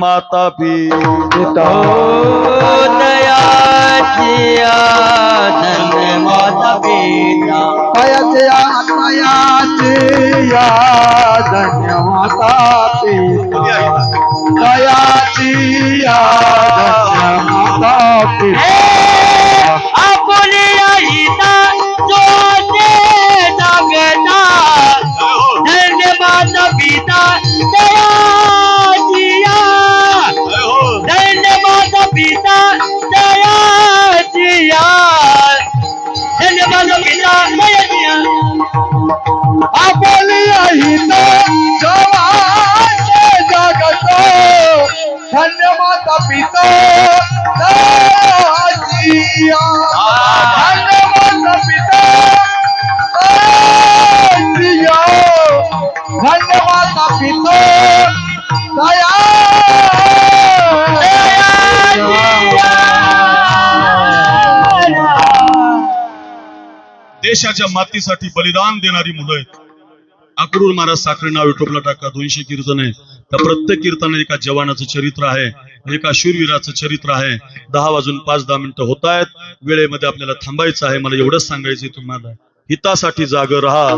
माता पिता दयाची धन्य माता पिता दयाची धन्य माता पिता दयाची धन्य माता पिता आपली आईना जोते जगता धन्य माता पिता दयाची धन्य माता पिता दयाची धन्य माता पिता दयाची आपली आईना जवाचे जगतो धन्य माता पिता दयाची धन्य माता पिता धन्य माता पिता दया देशाच्या मातीसाठी बलिदान देणारी मुलं आहेत. अक्रूर महाराज साखरे नाव युट्यूबला टाका. 200 कीर्तन आहे. त्या प्रत्येक कीर्तनात एका जवानाचं चरित्र आहे, एका शूरवीराचं चरित्र आहे. 10 वाजून 5-10 मिनिटं होत आहेत. वेळेमध्ये आपल्याला थांबायचं आहे. मला एवढंच सांगायचं तुम्हाला, हितासाठी जाग राहा.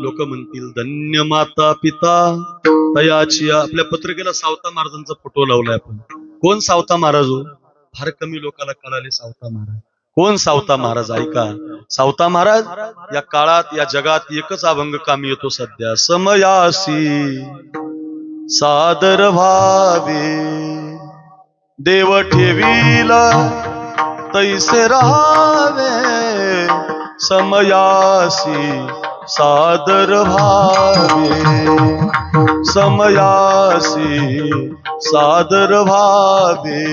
लोक म्हणतील धन्य माता पिता दयाची. आपल्या पत्रिकेला सावता महाराजांचा फोटो लावलाय आपण. कोण सावता महाराज हो? फार कमी लोकांना कळाले सावता महाराज कोण. सावता महाराज ऐका. सावता महाराज या काळात या जगात एकच अभंग कामी येतो सध्या. समयासी सादर भावे देव ठेवीला तैसे राहावे. समयासी सादर भावे समयासी सादर भावे.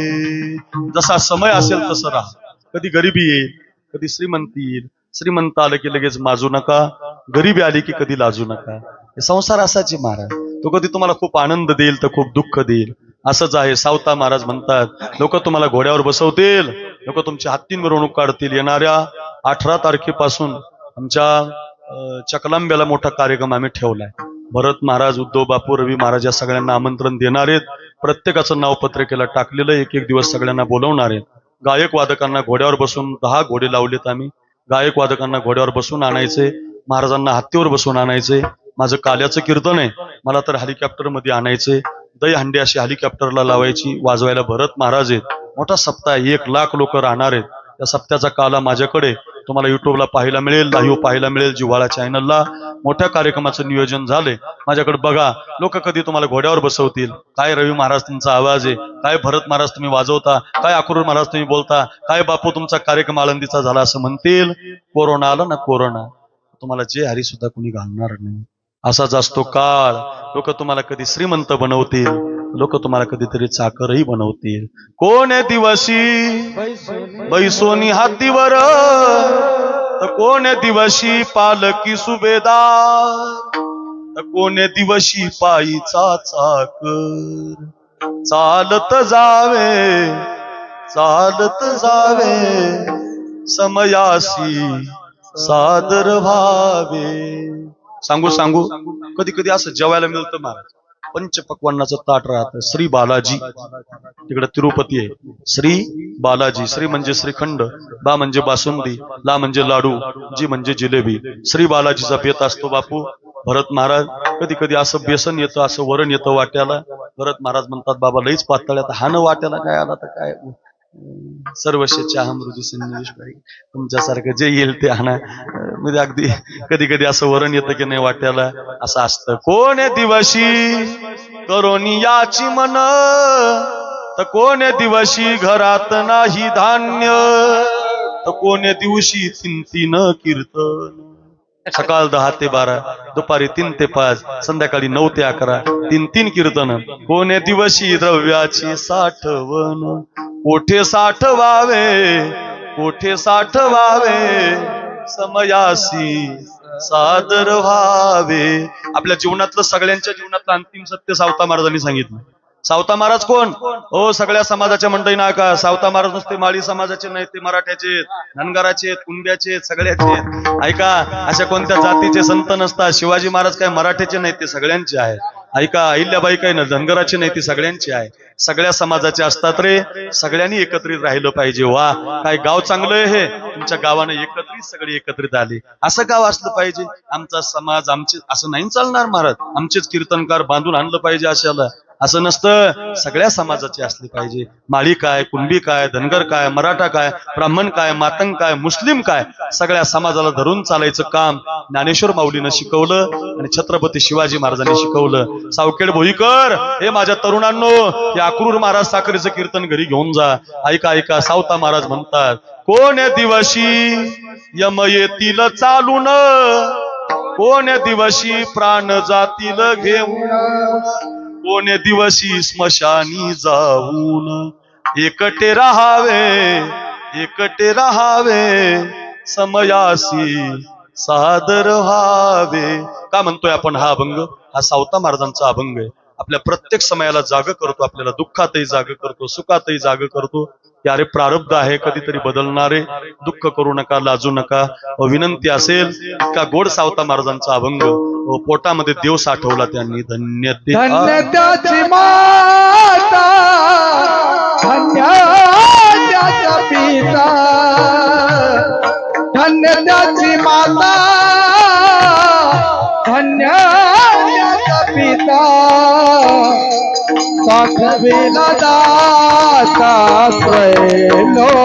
जसा समय असेल तसं राहा. कधी गरिबी येईल, कधी श्रीमंती येईल. श्रीमंत आलं की लगेच माजू नका, गरिबी आली की कधी लाजू नका. हे संसार असाचे महाराज. तो कधी तुम्हाला खूप आनंद देईल तर खूप दुःख देईल. असंच आहे. सावता महाराज म्हणतात, लोक तुम्हाला घोड्यावर बसवतील, लोक तुमच्या हत्तीन मिरवणूक काढतील. येणाऱ्या 18 तारखेपासून आमच्या चकलांब्याला मोठा कार्यक्रम आम्ही ठेवलाय. भरत महाराज, उद्धव बापू, रवी महाराज या सगळ्यांना आमंत्रण देणार आहेत. प्रत्येकाचं नाव पत्रिकेला टाकलेलं. एक एक दिवस सगळ्यांना बोलवणार आहेत. गायक वादकांना घोड्यावर बसून 10 घोडे लावलेत आम्ही. गायक वादकांना घोड्यावर बसून आणायचे, महाराजांना हत्तीवर बसून आणायचे. माझं काल्याचं कीर्तन आहे, मला तर हेलिकॉप्टर मध्ये आणायचे. दही हंडी अशी हेलिकॉप्टरला लावायची. वाजवायला भरत महाराज आहेत. मोठा सप्ताह, 1 लाख लोक राहणार आहेत. त्या सप्त्याचा काला माझ्याकडे तुम्हाला युट्यूबला पाहायला मिळेल, लाईव्ह पाहायला मिळेल. जिव्हाळा चॅनलला मोठ्या कार्यक्रमाचं नियोजन झालंय. माझ्याकडे बघा. लोक कधी तुम्हाला घोड्यावर बसवतील. काय रवी महाराज तुमचा आवाज आहे, काय भरत महाराज तुम्ही वाजवता, काय अक्रूर महाराज तुम्ही बोलता, काय बापू तुमचा कार्यक्रम आळंदीचा झाला असं म्हणतील. कोरोना आला ना, कोरोना, तुम्हाला जे हरी सुद्धा कुणी घालणार नाही. असाच असतो काळ. लोक तुम्हाला कधी श्रीमंत बनवतील, लोक तुम्हाला कधीतरी चाकरही बनवतील. कोण आहे दिवशी बैसोनी हातीवर, तर कोण आहे दिवशी पालकी सुभेदार, तर कोण आहे दिवशी पायीचा चाकर. चालत जावे चालत जावे समयासी सादर भावे. सांगू कधी कधी असं जेवायला मिळतं महाराज. पंचपक्वान्नाचं ताट राहतं. श्री बालाजी, तिकडे तिरुपती आहे. श्री बालाजी. श्री म्हणजे श्रीखंड, बा म्हणजे बासुंदी, ला म्हणजे लाडू, जी म्हणजे जिलेबी. श्री बालाजीचा बेत असतो बापू. भरत महाराज कधी कधी असं बेसन येतं, असं वरण येतं वाट्याला. भरत महाराज म्हणतात, बाबा लईच पातळ्यात हान वाट्याला काय आला तर काय, सर्वशेच्या मृदू संदेश तुमच्यासारखं जे येईल ते आणा. म्हणजे अगदी कधी कधी असं वरण येतं की नाही वाट्याला, असं असतं. कोण आहे दिवशी करोनी याची मन, तर कोण आहे दिवशी घरात नाही धान्य, तर कोण आहे दिवशी 3 कीर्तन. सकाळ 10 ते 12, दुपारी 3 ते 5, संध्याकाळी 9 ते 11, 3 कीर्तन. कोण आहे दिवशी द्रव्याची साठवण, कोठे साठवावे कोठे साठवावे समयासी सादर व्हावे. आपल्या जीवनातलं, सगळ्यांच्या जीवनातलं अंतिम सत्य सावता महाराजांनी सांगितलं. सावता महाराज कोण? हो, सगळ्या समाजाच्या मंडळी ना का. सावता महाराज नुसते माळी समाजाचे नाही, ते मराठ्याचे, धनगराचे, कुंब्याचे, सगळ्याचे. ऐका, अशा कोणत्या जातीचे संत नसतात. शिवाजी महाराज काय मराठ्याचे नाही, ते सगळ्यांचे आहेत. ऐका, अहिल्याबाई काय ना धनगराची नाही, ती सगळ्यांची आहे, सगळ्या समाजाचे असतात रे. सगळ्यांनी एकत्रित राहिलं पाहिजे. वा, काय गाव चांगलं आहे हे, तुमच्या गावाने एकत्रित सगळे एकत्रित आले, असं गाव असलं पाहिजे. आमचा समाज आमचे असं नाही चालणार महाराज, आमचेच कीर्तनकार बांधून आणलं पाहिजे अशाला, असं नसतं. सगळ्या समाजाचे असले पाहिजे. माळी काय, कुणबी काय, धनगर काय, मराठा काय, ब्राह्मण काय, मातंग काय, मुस्लिम काय, सगळ्या समाजाला धरून चालायचं काम ज्ञानेश्वर माऊलीनं शिकवलं आणि छत्रपती शिवाजी महाराजांनी शिकवलं. सावखेड भोईकर, हे माझ्या तरुणांनो, हे अक्रूर महाराज साखरेचं कीर्तन घरी घेऊन जा. ऐका ऐका, सावता महाराज म्हणतात, कोण्या दिवशी यम येतील चालून, कोण्या दिवशी प्राण जातील घेऊन, कोण्या दिवशी स्मशानी जाऊन, एकटे राहावे, एकटे राहावे, समयासी सादर व्हावे. का म्हणतोय आपण हा अभंग? हा सावता महाराजांचा अभंग आहे. आपल्या प्रत्येक समयाला जाग करतो, आपल्याला दुःखातही जाग करतो, सुखातही जाग करतो. अरे प्रारब्ध आहे, कधीतरी बदलणारे, दुःख करू नका, लाजू नका. विनंती असेल इतका गोड सावता महाराजांचा अभंग. पोटामध्ये देव साठवला त्यांनी. धन्य ते धन्य त्याची माता, धन्य त्याचा पिता, धन्य त्याची माता, धन्य त्याचा पिता, साठविला दाता त्रैलोक्याचा,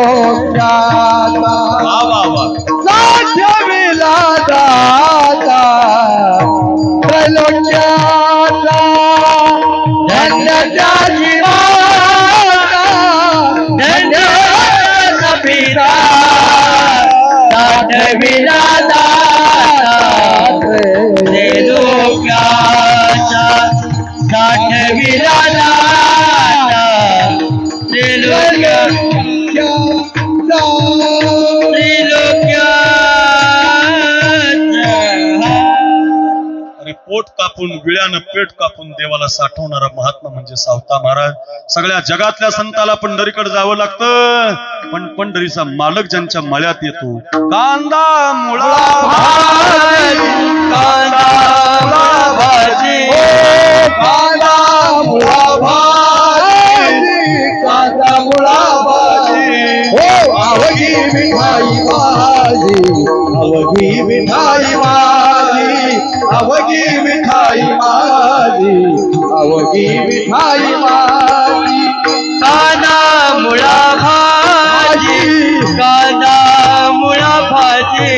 साठविला दाता त्रैलोक्याचा. धन्य त्याची माता, धन्य त्याचा पिता, साठविला दाता त्रैलोक्याचा, साठविला दाता त्रैलोक्याचा. अरे पोट कापून, विळ्यानं पेट कापून देवाला साठवणारा महात्मा म्हणजे सावता महाराज. सगळ्या जगातल्या संताला पंढरीकडे जावं लागतं, पण पंढरीचा मालक ज्यांच्या मळ्यात येतो, कांदा मुळा भाजी, कांदा मुळा भाजी, कांदा मुळा भाजी, कांदा मुळा भाजी, हो अवघी मिठाई भाजी, अवघी मिठाई भाजी, अवघी मिठाई भाजी, अवघी मिठाई भाजी. कांदा मुळा भाजी, कांदा मुळा भाजी,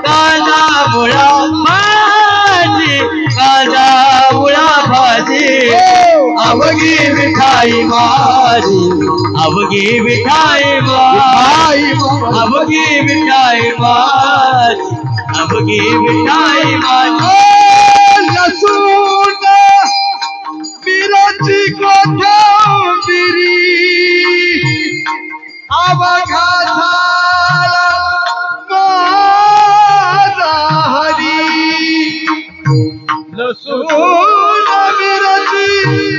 कांदा मुळा भाजी, कांदा मुळा भाजी, अवघी मिठाई भाजी, अवघी मिठाई भाजी, अवघी मिठाई भाजी, अवघी मिठाई भाजी. लसूण मिरची कोथिंबिरी, अवघा झाला माझा हरी. लसूण मिरची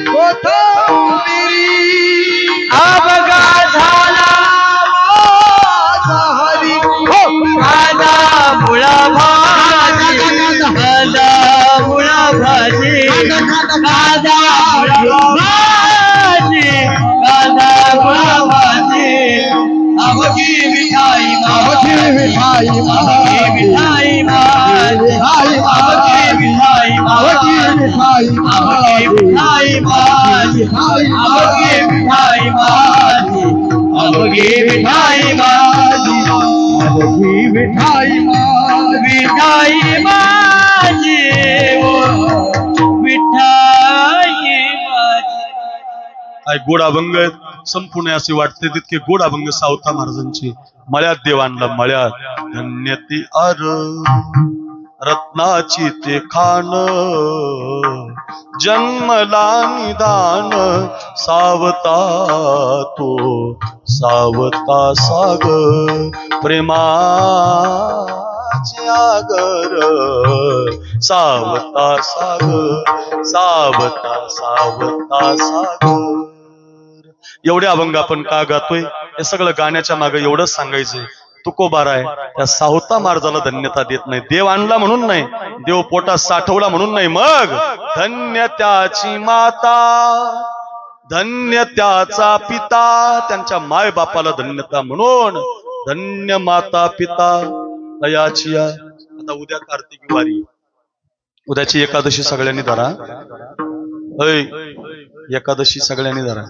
कोथिंबिरी, अवघा झाला माझा हरी. हो कांदा मुळा भाजी, कांदा मुळा भाजी, कांदा मुळा भाजी, कांदा मुळा भाजी, अवघी मिठाई अवघी मिठाई अवघी मिठाई भाजी, अवघी मिठाई अवघी भाजी, मिठाई अवघी मिठाई भाजी, अवघी मिठाई भाजी, अवघी मिठाई भाजी, अवघी मिठाई मिठाई भाजी, ओ मिठाई भाजी. काय गोड अभंग आहेत. संपूर्ण असे वाटते तितके गोड अभंग सावता महाराजांची. मळ्यात देव आणला, मळ्यात. धन्य ती अर रत्नाची ते खान, जन्मला निदान सावता तो, सावता सागर प्रेमाचे आगर, सावता सागर, सावता सावता सागर. एवढे अभंग आपण का गातोय? हे सगळं गाण्याच्या मागे एवढंच सांगायचंय तुकोबाराय त्या सावता मार्जाला धन्यता देत नाही. देव आणला म्हणून नाही, देव पोटात साठवला म्हणून नाही, मग धन्य त्याची माता, धन्य त्याचा पिता, त्यांच्या माय बापाला धन्यता म्हणून धन्य माता पिता दयाची. आता उद्या कार्तिकी वारी, उद्याची एकादशी सगळ्यांनी धरा. ऐ एकादशी सगळ्यांनी धरा.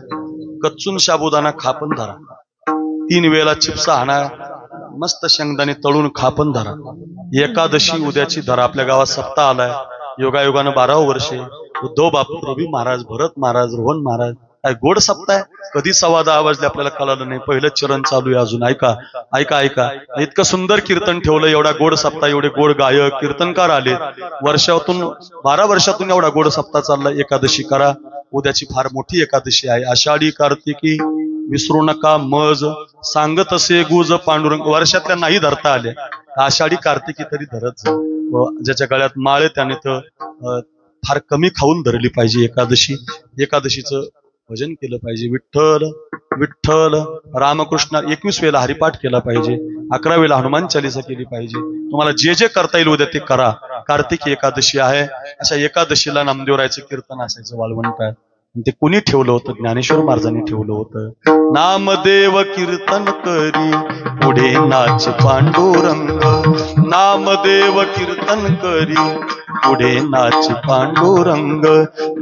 कच्चून साबुदाणा खापण धरा. 3 वेळेला चिप्स आणा, मस्त शेंगदाणे तळून खापण धरा. एकादशी उद्याची धरा. आपल्या गावात सप्ताह आलाय, योगायोगानं 12 वर्षे. उद्धव बापू, रवी महाराज, भरत महाराज, रोहन महाराज, काय गोड सप्ताह. कधी 10:15 वाजले आपल्याला कळालं नाही. पहिलं चरण चालू आहे अजून. ऐका ऐका ऐका, इतकं सुंदर कीर्तन ठेवलं. एवढा गोड सप्ताह, एवढे गोड गायक कीर्तनकार आले. वर्षातून 12 वर्षातून एवढा गोड सप्ताह चालला. एकादशी करा. उद्याची फार मोठी एकादशी आहे. आषाढी कार्तिकी विसरू नका मज, सांगत असे गुज पांडुरंग. वर्षातल्या नाही धरता आल्या, आषाढी कार्तिकी तरी धरत जा. ज्याच्या गळ्यात माळे त्याने तर फार कमी खाऊन धरली पाहिजे एकादशी. एकादशीचं भजन केलं पाहिजे. विठ्ठल विठ्ठल रामकृष्ण 21 वेळेला हरिपाठ केला पाहिजे. 11 वेळेला हनुमान चालीसा केली पाहिजे. तुम्हाला जे जे करता येईल उद्या ते करा. कार्तिकी एकादशी आहे. अशा एकादशीला नामदेवरायचं कीर्तन असायचं वाळवंटात. ते कुणी ठेवलं होतं? ज्ञानेश्वर महाराजांनी ठेवलं होतं. नामदेव कीर्तन करी पुढे नाच पांडुरंग, नामदेव कीर्तन करी पुढे नाच पांडुरंग,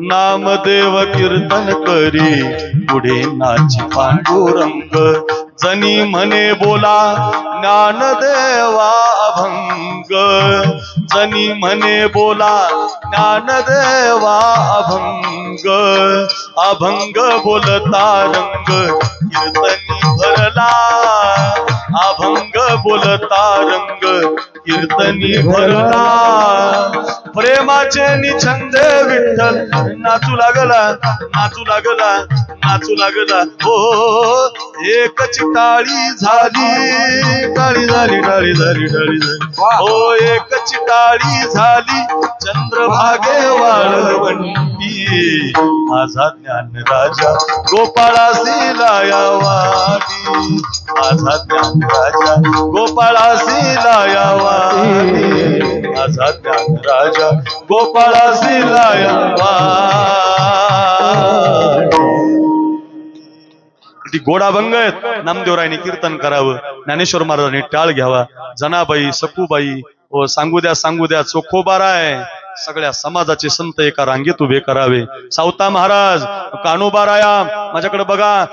नामदेव कीर्तन करी पुढे नाच पांडुरंग. जनी म्हणे बोला ज्ञानदेवा अभंग, जनी म्हणे बोला ज्ञानदेवा अभंग, अभंग बोलता रंग कीर्तनी भरला, अभंग बोलता रंग कीर्तनी भरला. प्रेमाचे निछंद विठ्ठल नाचू लागला, नाचू लागला, नाचू लागला. हो एकच टाळी झाली, टाळी झाली, टाळी झाली, टाळी झाली. हो एकच टाळी झाली चंद्रभागे वाळवंटी. माझा ज्ञान राजा गोपाळासी लायावानी, माझा ज्ञान राजा गोपाळासी लायावानी, माझा ज्ञान राजा गोपाळासी लायावानी. ती गोडाभंग आहेत. नामदेवरायांनी कीर्तन करावं, ज्ञानेश्वर महाराजांनी टाळ घ्यावा. जनाबाई, सखूबाई, ओ सांगू द्या, सांगू द्या, चोखोबाराय, सगळ्या समाजाचे संत एका रांगेत उभे करावे. सावता महाराज, कान्होबाराया, माझ्याकडे बघा.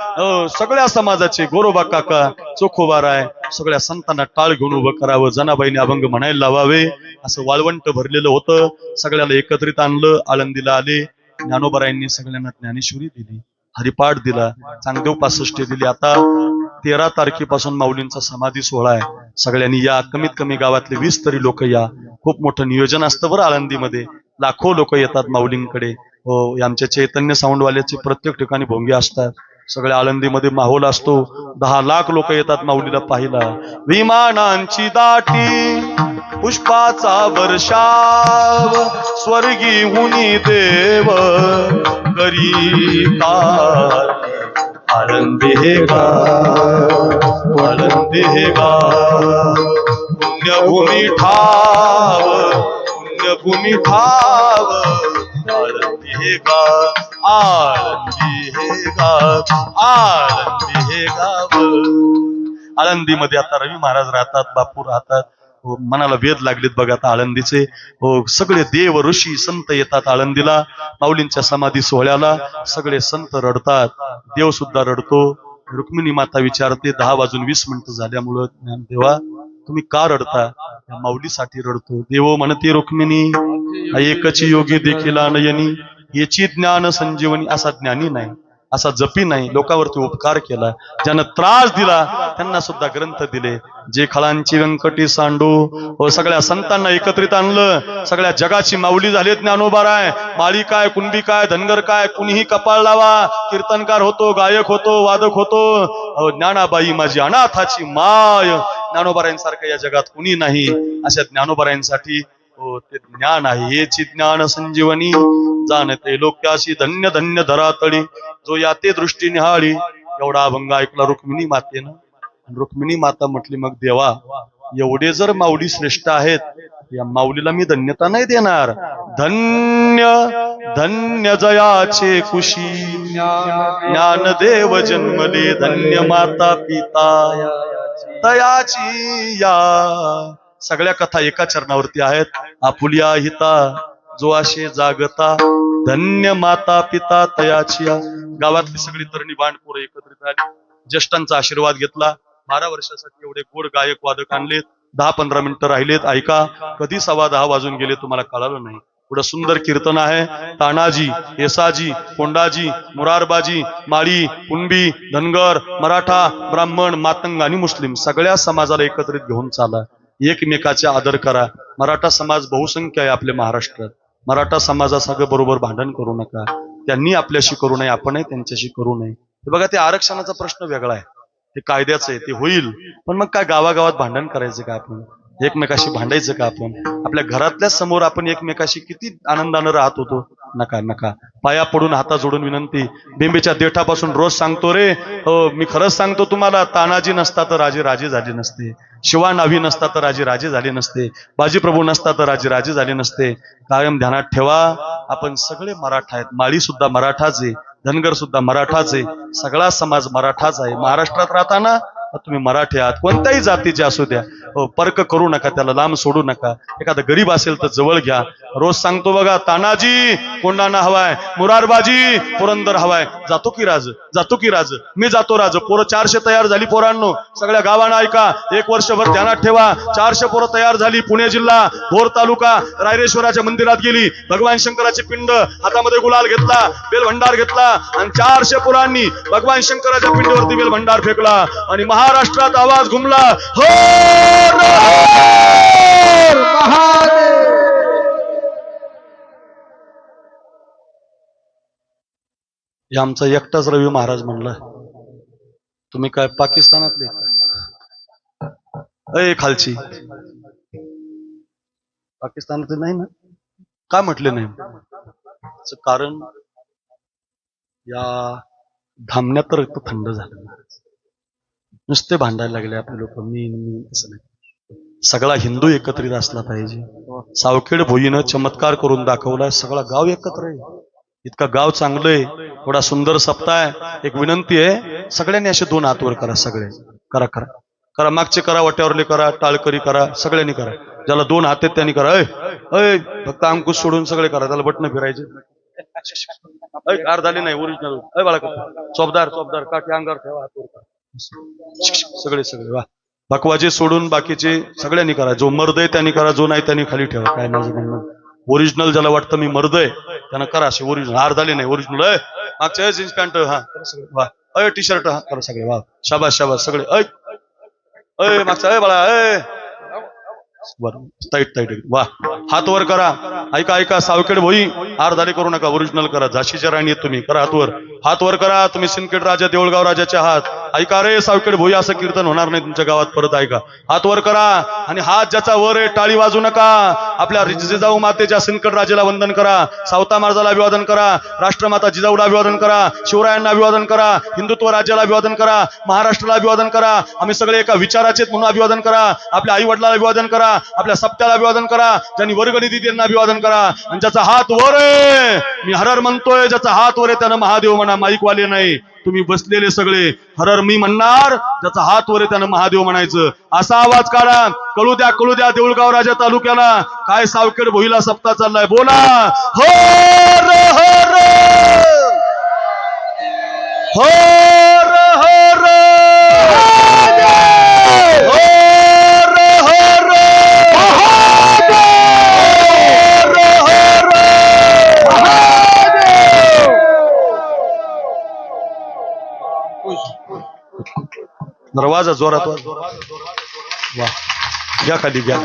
सगळ्या समाजाचे गोरोबा काका, चोखोबाराय, सगळ्या संतांना टाळ घेऊन उभं करावं. जनाबाईने अभंग म्हणायला लावावे. असं वाळवंट भरलेलं होतं. सगळ्याला एकत्रित आणलं. आळंदीला आले. ज्ञानोबारायांनी सगळ्यांना ज्ञानेश्वरी दिली, हरिपाठ दिला, चांगदेव 65 दिली. आता 13 तारखेपासून माऊलींचा समाधी सोहळा आहे. सगळ्यांनी या. कमीत कमी गावातले 20 तरी लोक या. खूप मोठं नियोजन असतं बरं. आळंदीमध्ये लाखो लोक येतात माऊलींकडे. हो, आमच्या चैतन्य साऊंडवाल्याचे प्रत्येक ठिकाणी भोंगे असतात. सगळ्या आळंदीमध्ये माहोल असतो. 10 लाख लोक येतात माऊलीला पाहिला. विमानांची दाटी, पुष्पाचा वर्षाव, स्वर्गी हुनी देव करी कार. आळंदी हे गाव, आळंदी हे गाव, पुण्यभूमी ठाव, पुण्यभूमी ठाव. आळंदी हे गाव, आळंदी हे गाव, आळंदी हे गाव. आळंदीमध्ये आता रवी महाराज राहतात, बापू राहतात. हो, मनाला वेध लागलेत बघा आता आळंदीचे. हो, सगळे देव ऋषी संत येतात आळंदीला माऊलींच्या समाधी सोहळ्याला. सगळे संत रडतात, देव सुद्धा रडतो. रुक्मिणी माता विचारते, 10:20 झाल्यामुळं, ज्ञानदेवा तुम्ही का रडता? या माऊलीसाठी रडतो. देव म्हणते, रुक्मिणी एकची योगी देखील नयनी, याची ज्ञान संजीवनी. असा ज्ञानी नाही, असा जपी नाही, लोकांवरती उपकार केला, ज्यानं त्रास दिला त्यांना सुद्धा ग्रंथ दिले. जे खळांची व्यंकटी सांडू. हो, सगळ्या संतांना एकत्रित आणलं. सगळ्या जगाची माऊली झाली ज्ञानोबाराय. माळी काय, कुणबी काय, धनगर काय, कुणीही कपाळ लावा. कीर्तनकार होतो, गायक होतो, वादक होतो. ज्ञानाबाई माझी अनाथाची माय. ज्ञानोबारायांसारखं या जगात कुणी नाही. अशा ज्ञानोबारायांसाठी हो ते ज्ञान आहे. हेची ज्ञान संजीवनी, जाणते लोक्याशी धन्य धन्य धरातळी, जो याते दृष्टी निहाळी. एवढा अभंग ऐकला रुक्मिणी मातेनं. रुक्मिणी माता म्हटली मग देवा एवढे जर माऊली श्रेष्ठ आहेत या माऊलीला मी धन्यता नाही देणार. धन्य धन्य जयाचे कुशी ज्ञानदेव जन्मले धन्य माता पिता तयाची या. सगळ्या कथा एका चरणावरती आहेत. आपुल्या हिता जो आशे जागता धन्य माता पिता तयाची या. गावातली सगळी तरुणी बांडपोरं एकत्रित आली, ज्येष्ठांचा आशीर्वाद घेतला. 12 वर्षासाठी एवढे गोड गायक वादक आणलेत. 10-15 मिनिटं राहिलेत. ऐका, कधी 10:15 वाजून गेले तुम्हाला कळालं नाही. पुढं सुंदर कीर्तन आहे. तानाजी, येसाजी, कोंडाजी, मुरारबाजी, माळी, कुणबी, धनगर, मराठा, ब्राह्मण, मातंग आणि मुस्लिम सगळ्या समाजाला एकत्रित घेऊन चाला. एकमेकाचे आदर करा. मराठा समाज बहुसंख्य आहे आपल्या महाराष्ट्रात. मराठा समाजासगळं बरोबर भांडण करू नका. त्यांनी आपल्याशी करू नये, आपणही त्यांच्याशी करू नये. हे बघा, ते आरक्षणाचा प्रश्न वेगळा आहे, ते कायद्याचं आहे, ते होईल. पण मग काय गावागावात भांडण करायचं का आपण? एकमेकाशी भांडायचं का आपण? आपल्या घरातल्या समोर आपण एकमेकाशी किती आनंदानं राहत होतो. नका नका. पाया पडून हाता जोडून विनंती. बिंबीच्या देठापासून रोज सांगतो रे, हो मी खरंच सांगतो तुम्हाला, तानाजी नसता तर राजे राजे झाले नसते, शिवा नाभी नसता तर राजे राजे झाले नसते, बाजीप्रभू नसता तर राजे राजे झाले नसते. कायम ध्यानात ठेवा, आपण सगळे मराठा आहेत. माळी सुद्धा मराठाच आहे, धनगर सुद्धा मराठाच आहे, सगळा समाज मराठाच आहे. महाराष्ट्रात राहताना तुम्ही मराठी आहात, कोणत्याही जातीचे असू द्या. पर्क करू नका, त्याला लांब सोडू नका. एखादा गरीब असेल तर जवळ घ्या. रोज सांगतो बघा, तानाजी कोंडाणा हवाय, मुरारबाजी पुरंदर हवाय. जातो की राज, जातो की राज, मी जातो राज. पोरं 400 तयार झाली पोरांनो, सगळ्या गावांना ऐका, 1 वर्षभर ध्यानात ठेवा. 400 पोरं तयार झाली. पुणे जिल्हा, भोर तालुका, रायरेश्वराच्या मंदिरात गेली. भगवान शंकराची पिंड, हातामध्ये गुलाल घेतला, बेलभंडार घेतला आणि 400 पोरांनी भगवान शंकराच्या पिंडीवरती बेलभंडार फेकला आणि महाराष्ट्रात आवाज घुमला, हो हे आमचा एकटाच रवी महाराज म्हणला. तुम्ही काय पाकिस्तानातले? अय खालची पाकिस्तानातले नाही ना? का म्हटले नाही? कारण या धामण्यात रक्त थंड झालं. नुसते भांडायला लागले आपले लोक, मी असं नाही. सगळा हिंदू एकत्रित असला पाहिजे. सावखेड भोईनं चमत्कार करून दाखवला. सगळा गाव एकत्र आहे. इतका गाव चांगलंय, थोडा सुंदर सप्ताह आहे. एक विनंती आहे, सगळ्यांनी असे 2 हात वर करा. सगळे करा करा करा. मागचे करा, वाट्यावरले करा, टाळकरी करा, सगळ्यांनी करा. ज्याला 2 हात आहेत त्यांनी करा. अय फक्त अंकुश सोडून सगळे करा. त्याला बटणं फिरायचे. झाले नाही ओरिजिनल. अय बाळा चोपदार चोपदार काठी अंगावर ठेवा, हात वर करा. सगळे सगळे वा. बकवाजे सोडून बाकीचे सगळ्यांनी करा. जो मर्द आहे त्यांनी करा, जो नाही त्यांनी खाली ठेवा. काय माझं म्हणणं, ओरिजिनल ज्याला वाटतं मी मर्द आहे त्यांना करा. असे ओरिजिनल हार झाले नाही ओरिजिनल. मागच्या जीन्स पॅन्ट हा वा. अय टी शर्ट हा करा सगळे वा. शाबास शाबास सगळे. अय अय मागचा अय बाळा अय टाईट टाईट वा. हात वर करा. ऐका ऐका, सावखेड भोई हार झाले करू नका, ओरिजिनल करा. झाशीच्या राणी आहेत तुम्ही, करा हात वर. हात वर करा. तुम्ही सिंदखेड राजा, देऊळगाव राजाचे हात. ऐका रे सावखेड भोई, असं कीर्तन होणार नाही तुमच्या गावात परत. ऐका, हात वर करा आणि हात ज्याचा वर आहे टाळी वाजू नका. आपल्या जिजाऊ मातेच्या सिंदखेड राजाला वंदन करा. सावता महाराजाला अभिवादन करा. राष्ट्रमाता जिजाऊला अभिवादन करा. शिवरायांना अभिवादन करा. हिंदुत्व राज्याला अभिवादन करा. महाराष्ट्राला अभिवादन करा. आम्ही सगळे एका विचाराचे म्हणून अभिवादन करा. आपल्या आई वडिलांना अभिवादन करा. आपल्या सप्त्याला अभिवादन करा. ज्यांनी वर्गणी दिली त्यांना अभिवादन करा. आणि ज्याचा हात वर आहे, मी हरर म्हणतोय, ज्याचा हात वर आहे त्यानं महादेव म्हणा. माईकवाले नाही, तुम्ही बसलेले सगळे हरर मी म्हणणार, ज्याचा हात वर आहे त्यानं महादेव म्हणायचं. असा आवाज काढा. कळू द्या देऊळगाव राजा तालुक्याला काय सावखेड भोईला सप्ताह चाललाय. बोला हर हर हर हर दरवाजा जोरात वा. घ्या खाली घ्या.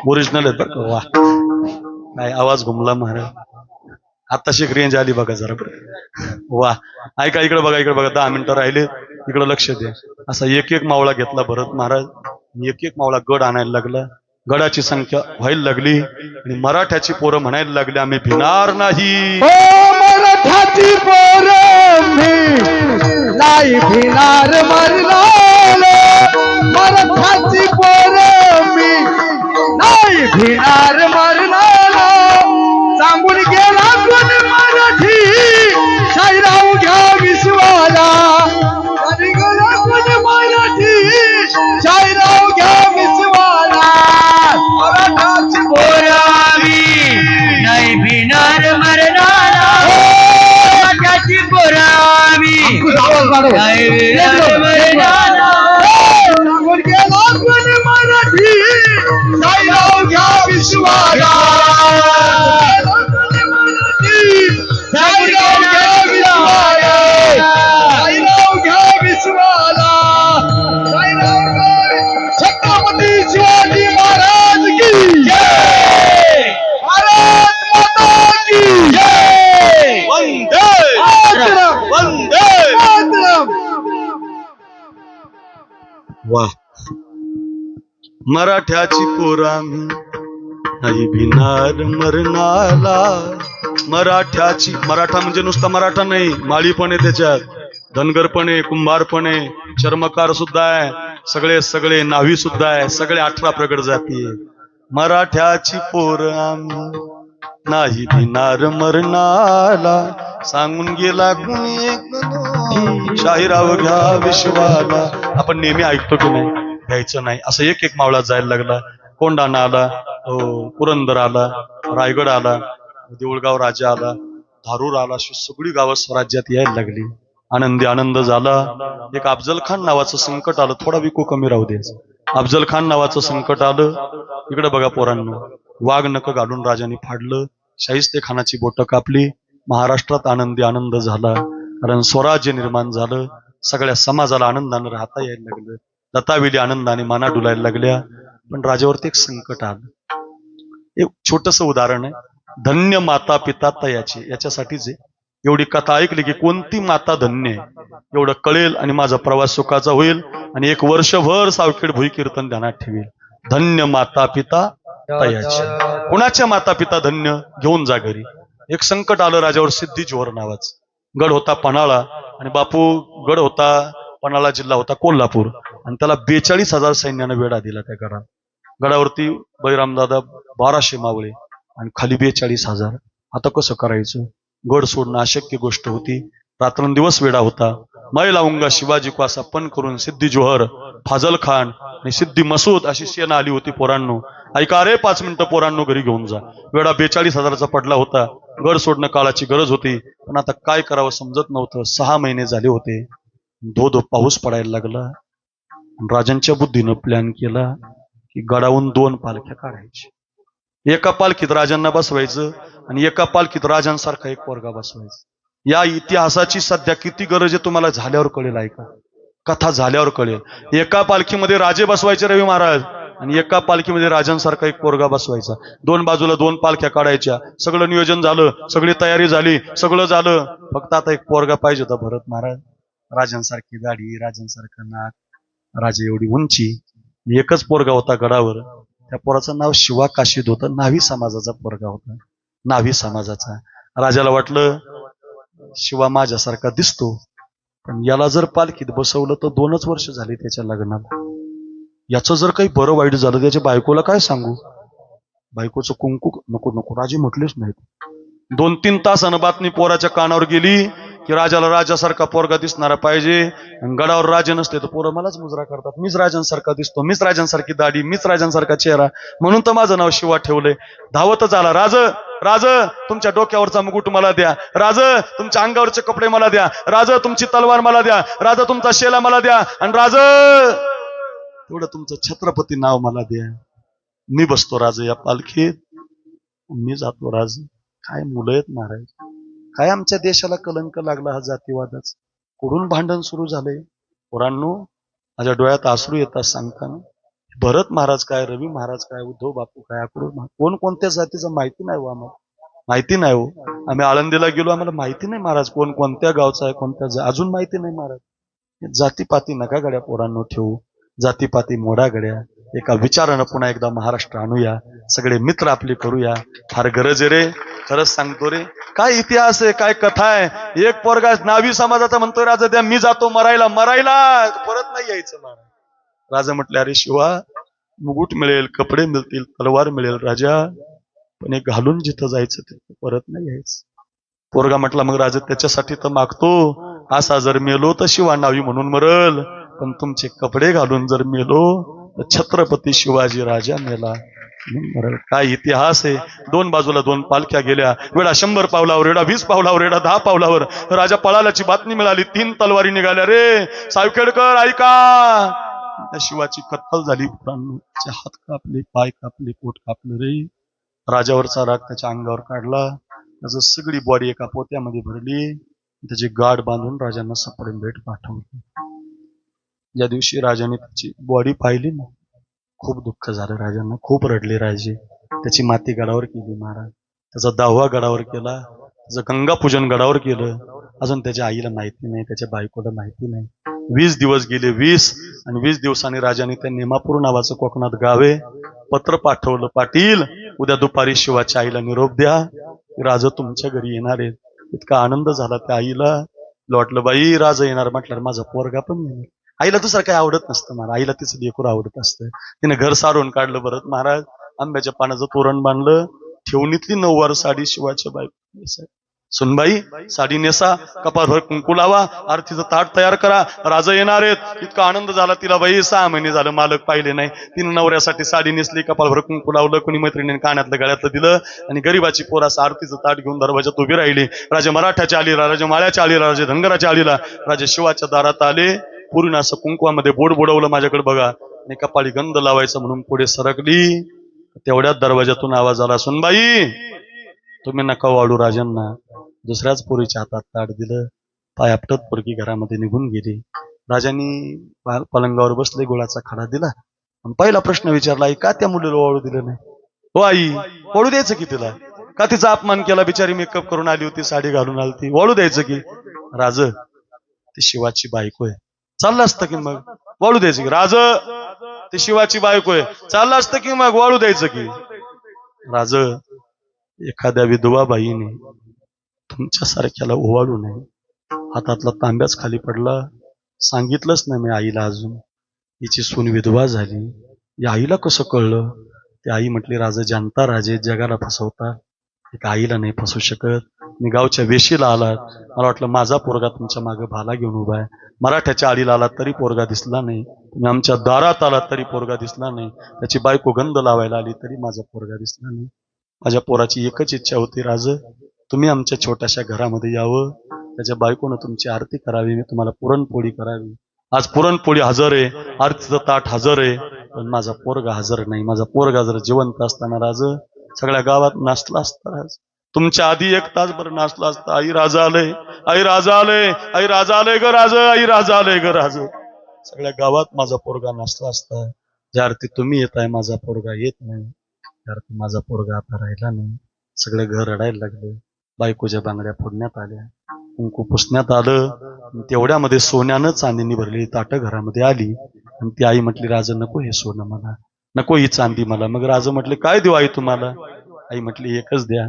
ओरिजिनल आहेत बरं वा. काय आवाज घुमला महाराज. आत्ताशी एक रेंज आली बघा जरा वा. ऐका इकडे बघा, इकडे बघा. 10 मिनिटं राहिले, इकडे लक्ष द्या. असा एक एक मावळा घेतला भरत महाराज. एक एक मावळा गड आणायला लागला. गडाची संख्या व्हायला लागली आणि मराठ्याची पोरं म्हणायला लागली, आम्ही भिणार नाही. मराठाची पोरं नाही भिणार. सांगून गेला कोण मराठी शाहीराव घ्या विश्वाला सांगून गेला कोण मराठी शाहीराव घ्या विश्वाला मराठाची पोरावी नाही भिणार मरणाला मराठाची पोरावी नाही भिणार मरणाला सांगून गेला कोण मराठी शाहीराव घ्या विश्वाला छत्रपती शिवाजी महाराज की जय भारत माता की जय वंदे मातरम वंदे मातरम वाह मराठ्याची पोरामी नाही भिनार मरणाला मराठ्याची मराठा म्हणजे नुसता मराठा नाही माळी पण आहे त्याच्यात धनगर पण आहे कुंभार पण आहे चर्मकार सुद्धा आहे सगळे सगळे नावी सुद्धा आहे सगळे 18 प्रगट जाती आहे मराठ्याची पोर आम्ही नाही भिनार मरणाला सांगून गेला कुणी एक शाहीराव घ्या विश्वाला आपण नेहमी ऐकतो की नाही घ्यायचं नाही असं एक एक मावळा जायला लागला कोंढाणा आला पुरंदर आला रायगड आला देऊळगाव राजा आला धारूर आला अशी सगळी गावं स्वराज्यात यायला लागली आनंदी आनंद झाला एक अफजल खान नावाचं संकट आलं थोडा विको कमी राहू द्यायचं अफजल खान नावाचं संकट आलं इकडे बघा पोरांनो वाघ नक घालून राजाने फाडलं शाहिस्ते खानाची बोटं कापली महाराष्ट्रात आनंदी आनंद झाला कारण स्वराज्य निर्माण झालं सगळ्या समाजाला आनंदानं राहता यायला लागलं लताविली आनंदाने माना डुलायला लागल्या पण राजावरती एक संकट आलं एक छोटस उदाहरण आहे धन्य माता पिता तयाची याच्यासाठीच एवढी कथा ऐकली की कोणती माता धन्य आहे एवढं कळेल आणि माझा प्रवास सुखाचा होईल आणि एक वर्षभर सावखेड भुई कीर्तन ध्यानात ठेवेल धन्य माता पिता तयाची कुणाच्या माता पिता धन्य घेऊन जा घरी एक संकट आलं राजावर सिद्धी जोहर नावाचं गड होता पन्हाळा आणि बापू गड होता पन्हाळा जिल्हा होता कोल्हापूर आणि त्याला 42,000 सैन्यानं वेढा दिला त्या गडात गडावरती बळीरामदादा 1200 मावळे आणि खाली 42,000 आता कसं करायचं गड सोडणं अशक्य गोष्ट होती रात्रंदिवस वेढा होता मै लावूंगा शिवाजी को असा पण करून सिद्धी जोहर फाजल खान आणि सिद्धी मसूद अशी सेना आली होती पोरांनो ऐका रे 5 मिनिटं पोरांनो घरी घेऊन जा वेढा 42,000चा पडला होता गड सोडणं काळाची गरज होती पण आता काय करावं समजत नव्हतं 6 महिने झाले होते धो धो पाऊस पडायला लागला राजांच्या बुद्धीनं प्लॅन केला की गडावून 2 पालख्या काढायची एका पालखीत राजांना बसवायचं आणि एका पालखीत राजांसारखा एक पोरगा बसवायचा या इतिहासाची सध्या किती गरज आहे तुम्हाला झाल्यावर कळेल ऐका कथा झाल्यावर कळेल एका पालखीमध्ये राजे बसवायचे रवी महाराज आणि एका पालखीमध्ये राजांसारखा एक पोरगा बसवायचा 2 बाजूला 2 पालख्या काढायच्या सगळं नियोजन झालं सगळी तयारी झाली सगळं झालं फक्त आता एक पोरगा पाहिजे होता भरत महाराज राजांसारखी गाडी राजांसारखं नाक राजा एवढी उंची एकच पोरगा होता गडावर त्या पोराचं नाव शिवा काशीद होतं नावी समाजाचा पोरगा होता नावी समाजाचा राजाला वाटलं शिवा माझ्यासारखा दिसतो पण याला जर पालखीत बसवलं तर 2च वर्ष झाली त्याच्या लग्नाला याचं जर काही बरं वाईट झालं त्याच्या बायकोला काय सांगू बायकोचं कुंकू नको नको राजे म्हटलेच नाहीत 2-3 तासानं बातमी पोराच्या कानावर गेली की राजाला राजासारखा पोरगा दिसणारा पाहिजे गडावर राजे नसते तर पोरं मलाच मुजरा करतात मीच राजांसारखा दिसतो मीच राजांसारखी दाढी मीच राजांसारखा चेहरा म्हणून तर माझं नाव शिवा ठेवलंय धावतच आला राज तुमच्या डोक्यावरचा मुकुट मला द्या राज तुमच्या अंगावरचे कपडे मला द्या राज तुमची तलवार मला द्या राज तुमचा शेला मला द्या आणि राज तेवढं तुमचं छत्रपती नाव मला द्या मी बसतो राज या पालखीत मी जातो राज काय मुलं आहेत महाराज काय आमच्या देशाला कलंक लागला हा जातीवादाच कुठून भांडण सुरू झालंय पोरांनो माझ्या डोळ्यात अश्रू येतात सांगताना भरत महाराज काय रवी महाराज काय उद्धव बापू काय अक्रूर कोण कोणत्या जातीचं माहिती नाही हो आम्हाला माहिती नाही हो आम्ही आळंदीला गेलो आम्हाला माहिती नाही महाराज कोण कोणत्या गावचा आहे कोणत्या अजून माहिती नाही महाराज जातीपाती नका गड्या पोरांनो ठेवू जातीपाती मोडा गड्या एका विचारानं पुन्हा एकदा महाराष्ट्र आणूया सगळे मित्र आपले करूया फार गरज आहे रे खरंच सांगतो रे काय इतिहास आहे काय कथा आहे एक पोरगा नावी समाजाचा म्हणतोय राजा द्या मी जातो मरायला परत नाही यायचं महाराज राजा म्हटले अरे शिवा मुकुट मिळेल कपडे मिळतील तलवार मिळेल राजा पण एक घालून जिथं जायचं तिथं परत नाही यायचं. पोरगा म्हटला मग राजा त्याच्यासाठी तर मागतो, असा जर मेलो तर शिवा नावी म्हणून मरल, पण तुमचे कपडे घालून जर मेलो तर छत्रपती शिवाजी राजा मेला म्हणून मरल. काय इतिहास आहे. दोन बाजूला दोन पालख्या गेल्या, वेळा 100 पावलावर, वेळा 20 पावलावर, वेळा 10 पावलावर. राजा पळाल्याची बातमी मिळाली, 3 तलवारी निघाल्या. रे सावखेडकर ऐका, त्या शिवाची कत्तल झाली. पुराणाचे हात कापले, पाय कापले, पोट कापलं. रे राजावरचा राग त्याच्या अंगावर काढला. त्याचं सगळी बॉडी एका पोत्यामध्ये भरली, त्याची गाठ बांधून राजांना सपडे भेट पाठवली. ज्या दिवशी राजाने त्याची बॉडी पाहिली ना, खूप दुःख झालं राजांना, खूप रडले राजे. त्याची माती गडावर केली महाराज, त्याचा दावा गडावर केला, त्याचं गंगा पूजन गडावर केलं. अजून त्याच्या आईला माहिती नाही, त्याच्या बायकोला माहिती नाही. 20 दिवस गेले, 20 आणि 20 दिवसांनी राजाने त्या नेमापूर नावाचं कोकणात गावे पत्र पाठवलं, पाटील उद्या दुपारी शिवाच्या आईला निरोप द्या, राजा तुमच्या घरी येणार आहेत. इतका आनंद झाला त्या आईला. वाटलं बाई राजा येणार म्हटल्यावर माझा पोरगा पण येणार. आईला दुसरं काही आवडत नसतं महाराज, आईला तिचं लेकरू आवडत असतं. तिने घर सारून काढलं भरत महाराज, आंब्याच्या पानाचं तोरण बांधलं, ठेवणीतली 9वार साडी शिवाच्या बायको. सुनबाई साडी नेसा, कपाळभर कुंकू लावा, आरतीचं ताट तयार करा, राजा येणार आहेत. इतका आनंद झाला तिला. बाई 6 महिने झालं मालक पाहिले नाही. तिने नवऱ्यासाठी साडी नेसली, कपाळभर कुंकू लावलं, कोणी मैत्रिणीने कानातलं गळ्यातलं दिलं आणि गरीबाची पोर असं आरतीचं ताट घेऊन दरवाजात उभी राहिली. राजा मराठ्याच्या आलीला, राजा माळ्याच्या आलीला, राजा धनगराच्या आलीला, राजा शिवाच्या दारात आले. पूर्ण असं कुंकवामध्ये बोट बुडवलं, माझ्याकडे बघा, आणि कपाळी गंध लावायचं म्हणून पुढे सरकली. तेवढ्यात दरवाजातून आवाज आला, सुनबाई तुम्ही नका वाढू राजांना. दुसऱ्याच पोरीच्या हातात ताट दिलं, पाय आपटत पोरगी घरामध्ये निघून गेली. राजांनी पलंगावर बसले, गोळाचा खडा दिला आणि पहिला प्रश्न विचारला, आई का त्या मुलीला वाळू दिलं नाही? हो आई, वाळू द्यायचं की तिला? का तिचा अपमान केला? बिचारी मेकअप करून आली होती, साडी घालून आली ती, वाळू द्यायचं की? राज ती शिवाची बायको आहे, चाललं असतं की मग वाळू द्यायचं की? राज ती शिवाची बायको आहे, चाललं असतं की मग वाळू द्यायचं की? राज एखाद्या विधवा बाईने तुमच्यासारख्याला ओवाळू नये. हातातला तांब्याच खाली पडला. सांगितलंच नाही मी आईला अजून, हिची सून विधवा झाली. या आईला कसं कळलं? ती आई म्हटली, राजा जानता राजे जगाला फसवता, एका आईला नाही फसवू शकत. मी गावच्या वेशीला आलात, मला वाटलं माझा पोरगा तुमच्या मागे भाला घेऊन उभा आहे. मराठ्याच्या आडीला आलात तरी पोरगा दिसला नाही, तुम्ही आमच्या दारात आलात तरी पोरगा दिसला नाही, त्याची बायको गंध लावायला आली तरी माझा पोरगा दिसला नाही. माझ्या पोराची एकच इच्छा होती, राज तुम्ही आमच्या छोट्याशा घरामध्ये यावं, त्याच्या बायकोनं तुमची आरती करावी, मी तुम्हाला पुरणपोळी करावी. आज पुरणपोळी हजर आहे, आरतीचं ताट हजर आहे, पण माझा पोरगा हजर नाही. माझा पोरगा जर जिवंत असताना राज सगळ्या गावात नाचला असता. राज तुमच्या आधी 1 तासभर नाचला असता. आई राजा आलंय, आई राजा आलंय, आई राजा आलंय ग राज, आई राजा आलंय ग राज. सगळ्या गावात माझा पोरगा नाचला असता. ज्या अर्थी तुम्ही येताय माझा पोरगा येत नाही, त्या अर्थी माझा पोरगा आता राहिला नाही. सगळे घर रडायला लागले, बायकोच्या बांगड्या फोडण्यात आल्या, कुंकू पुसण्यात आलं. तेवढ्यामध्ये सोन्यानं चांदीनी भरलेली ताटं घरामध्ये आली आणि ती आई म्हटली, राजा नको हे सोनं मला, नको ही चांदी मला. मग राजा म्हटले, काय देऊ आई तुम्हाला? आई म्हटली, एकच द्या,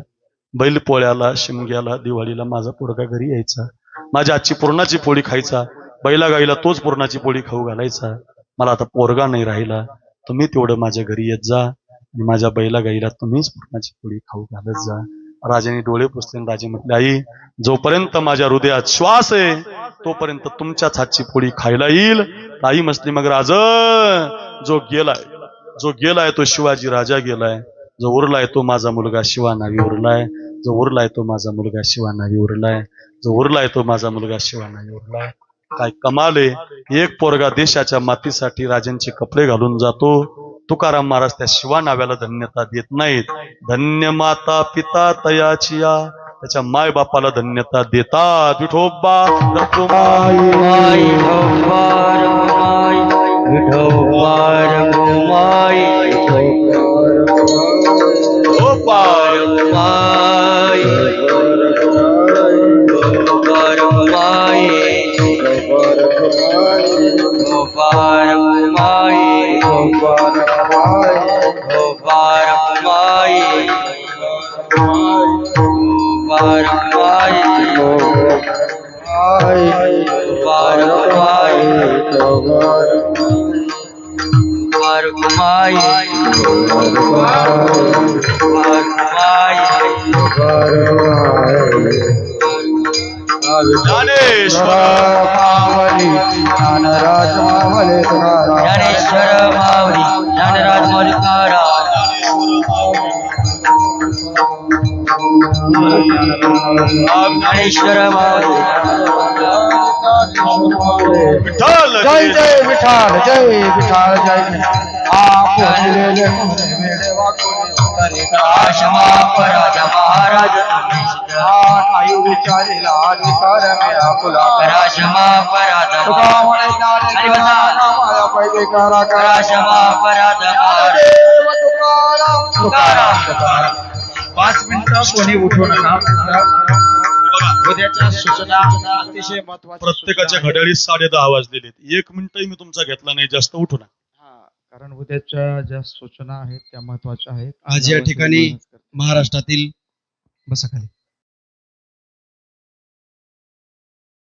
बैल पोळ्याला, शिमग्याला, दिवाळीला माझा पोरगा घरी यायचा, माझ्या आजची पुरणाची पोळी खायचा, बैला गाईला तोच पुरणाची पोळी खाऊ घालायचा. मला आता पोरगा नाही राहिला, तुम्ही तेवढं माझ्या घरी येत जा आणि माझ्या बैला गाईला तुम्हीच पुरणाची पोळी खाऊ घालत जा. राजाने डोळे पुसले, राजे म्हटले, आई जोपर्यंत माझ्या हृदयात श्वास आहे तोपर्यंत तुमच्याच हातची पोळी खायला येईल. आई म्हटली, मग राज जो गेलाय तो शिवाजी राजा गेलाय, जो उरलाय तो माझा मुलगा शिवा नावी उरलाय, जो उरलाय तो माझा मुलगा शिवा नावी उरलाय, जो उरलाय तो माझा मुलगा शिवा नावी उरलाय. काय कमाल आहे. एक पोरगा देशाच्या मातीसाठी राजांचे कपडे घालून जातो. तुकाराम महाराज त्या शिवा नाव्याला धन्यता देत नाहीत. धन्य माता पिता तयाचिया, त्याच्या माय बापाला धन्यता देतात. विठोबा रखुमाई, विठोबार घुमाई, विठोबार घुमाई, विठोबार घुमाई, विठोबार घुमाई, विठोबार घुमाई, विठोबार घुमाई, विठोबार घुमाई, ज्ञानेश्वर मावली ज्ञानराज मावले तुकाराम ज्ञानेश्वर माऊली ज्ञानराज माऊली तुकाराम ज्ञानेश्वर माऊली विठ्ठल जय जय विठाल जय विठाल जय आप दिलेले वेडे वाकुळे उतारे आशमा पराज महाराज आयु विचारिला अधिकार मेरा फुला आशमा पराज तुका म्हणे नामाया पहिले करा करा आशमा पराज महाराज देव तुकाराम तुकाराम. तुकाराम 5 मिनिटं कोणी उठू नका उद्याच्या सूचना अतिशय महत्वाच्या प्रत्येकाच्या घड्याळीत 10:30 वाजलेले 1 मिनिटही मी तुमचा घेतला नाही जास्त उठू नका कारण उद्याच्या ज्या सूचना आहेत त्या महत्वाच्या आहेत आज या ठिकाणी महाराष्ट्रातील बसा खाली